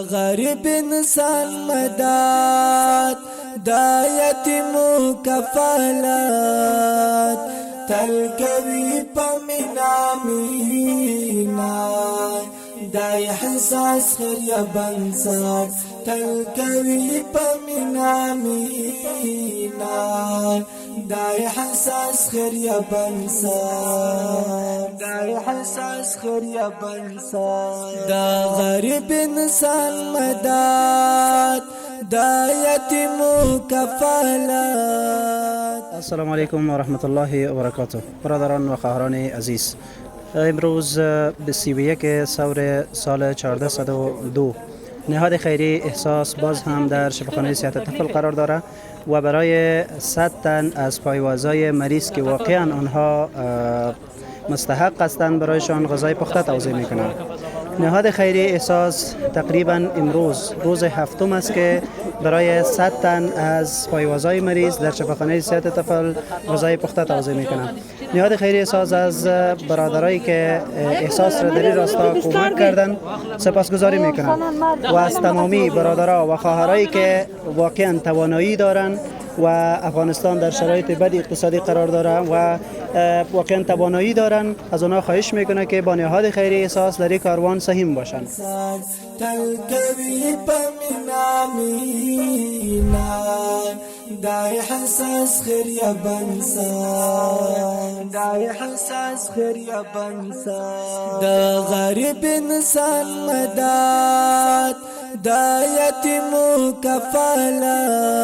غریب انسان مدد دا یتیمو کفالت تل کوي پمینا مینا دای حساس خریا بنسات تل کوي پمینا مینا دای حساس خریا بنسات دای حساس خریا بنسات دا غریب انسان مدد دا یتیمو کفالت. السلام علیکم و رحمت الله و برکاته. برادران و خواهران عزیز، امروز 21 ثور سال 1402 نهاد خیری احساس باز هم در شفاخانه صحت طفل قرار داره و برای 100 تن از پایوازای مریض که واقعا آنها مستحق هستند برایشان غذای پخته توزیع میکنند. نهاد خیری احساس تقریبا امروز روز هفتم است که برای 100 تن از پایوازای مریض در شفاخانه صحت طفل غذای پخته توزیع میکنند. نهاد خیری احساس از برادرایی که احساس را در این راستا کمک کردند سپاسگزاری میکنند و از تمامی برادرها و خواهرایی که واقعا توانایی دارند و افغانستان در شرایط بد اقتصادی قرار داره و واقعا توانایی دارن، از آنها خواهش میکنه که با نهاد خیری احساس در این کاروان سهیم باشند. دای حساس خیریا بنسان دای حساس خیریا بنسان دا غریب انسان مدد دا یتیمو کفالت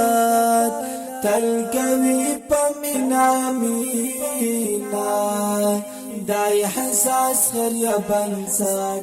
تل کوي پمینا مینا دای حساس خیریا بنسان